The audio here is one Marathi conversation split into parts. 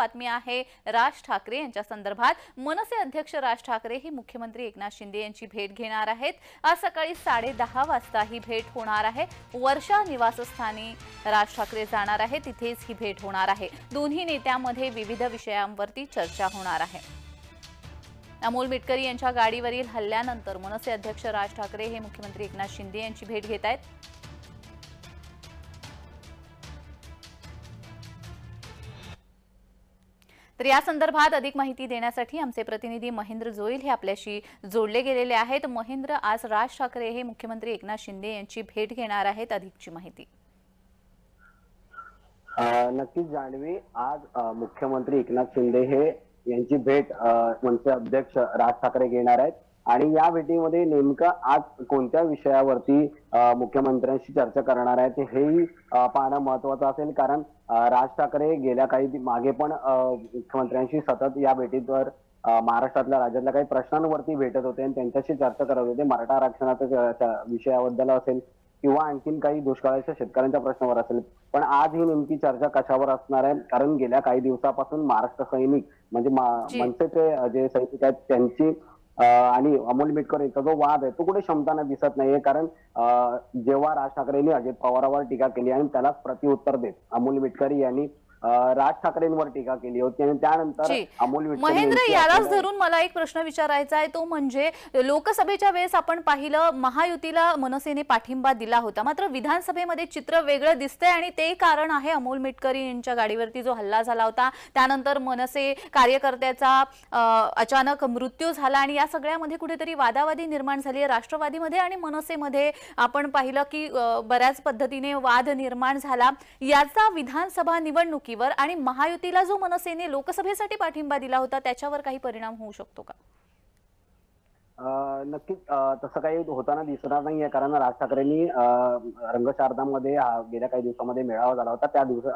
बातमी आहे राज ठाकरे यांच्या संदर्भात। मनसे अध्यक्ष राज ठाकरे ही मुख्यमंत्री एकनाथ शिंदे यांची भेट घेणार आहेत। आज सकाळी 10:30 वाजता ही भेट होणार आहे। वर्षा निवासस्थानी राज ठाकरे जाणार आहे, तिथेच ही भेट होणार आहे। दोन्ही नेत्यांमध्ये विविध विषयांवरती चर्चा होणार आहे। अमोल मिटकरी यांच्या गाडीवरील हल्ल्यानंतर मनसे अध्यक्ष राज ठाकरे हे मुख्यमंत्री एकनाथ शिंदे यांची भेट घेत आहेत। तर या संदर्भात अधिक माहिती देण्यासाठी आमचे प्रतिनिधी महेंद्र जोईल हे आपल्याशी जोडले गेलेले आहेत। महेंद्र, आज राज ठाकरे हे मुख्यमंत्री एकनाथ शिंदे यांची भेट घेणार आहेत, अधिकची माहिती। नक्कीच जाणवी, आज मुख्यमंत्री एकनाथ शिंदे हे यांची भेट मनसे अध्यक्ष राज ठाकरे घेणार आहेत आणि या भेटीमध्ये नेमकं आज कोणत्या विषयावरती मुख्यमंत्र्यांशी चर्चा करणार आहेत हेही पाहणं महत्त्वाचं असेल, कारण राज ठाकरे गेल्या काही मागे पण मुख्यमंत्र्यांशी सतत या भेटीवर महाराष्ट्रातल्या राज्यातल्या काही प्रश्नांवरती भेटत होते आणि त्यांच्याशी चर्चा करत होते। मराठा आरक्षणाच्या विषयाबद्दल असेल किंवा आणखीन काही दुष्काळाच्या शेतकऱ्यांच्या प्रश्नावर असेल, पण आज ही नेमकी चर्चा कशावर असणार आहे? कारण गेल्या काही दिवसापासून महाराष्ट्र सैनिक म्हणजे मनसेचे जे सैनिक आहेत त्यांची आणि अमोल मिटकर यांचा जो वाद आहे तो कुठे क्षमताने दिसत नाहीये। कारण जेव्हा राज ठाकरेंनी अजित पवारांवर टीका केली आणि त्यालाच प्रत्युत्तर देत अमोल मिटकर यांनी राज ठाकरेंवर टीका केली होती आणि त्यानंतर अमोल मिटकर महेंद्र, यालाच धरून मला एक प्रश्न विचारायचा आहे, तो म्हणजे लोकसभेच्या वेळेस आपण पाहिलं महायुतीला मनसेने पाठिंबा दिला होता, मात्र विधानसभेमध्ये चित्र वेगळं दिसतंय आणि ते कारण आहे अमोल मिटकर यांच्या गाडीवरती जो हल्ला झाला होता, त्यानंतर मनसे कार्यकर्त्याचा अचानक मृत्यू झाला आणि या सगळ्यामध्ये कुठेतरी वादावादी निर्माण झाली आहे राष्ट्रवादीमध्ये आणि मनसेमध्ये। आपण पाहिलं की बऱ्याच पद्धतीने वाद निर्माण झाला। याचा विधानसभा निवडणुकी आणि महायुतीला जो मनसेने लोकसभेसाठी पाठिंबा दिला होता त्याच्यावर काही परिणाम होऊ शकतो का? नक्कीच तसं काही होताना दिसणार नाहीये, कारण राज ठाकरेंनी रंगशारदामध्ये गेल्या काही दिवसामध्ये मेळावा झाला होता।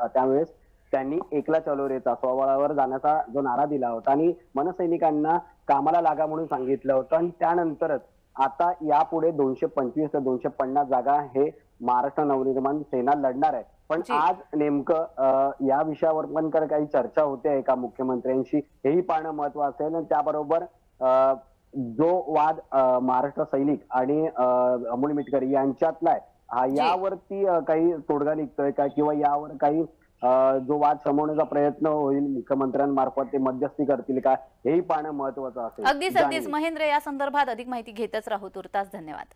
त्यावेळेस त्यांनी एकला चलो रेचा स्वबळावर जाण्याचा जो नारा दिला होता आणि मनसैनिकांना कामाला लागा म्हणून सांगितलं होतं आणि त्यानंतरच आता यापुढे 225 ते 250 जागा हे महाराष्ट्र नवनिर्माण सेना लढणार आहे। पण आज नेमकं या विषयावर पण काही चर्चा होते का मुख्यमंत्र्यांशी हेही पाहणं महत्त्वाचं असेल। आणि त्याबरोबर जो वाद महाराष्ट्र सैनिक आणि अमोल मिटकर यांच्यातला आहे यावरती काही तोडगा निघतोय का किंवा यावर काही जो वाद शमवण्याचा प्रयत्न होईल मुख्यमंत्र्यांमार्फत ते मध्यस्थी करतील का हेही पाहणं महत्त्वाचं असेल। अगदीच महेंद्र, या संदर्भात अधिक माहिती घेतच राहू। तुर्तास धन्यवाद।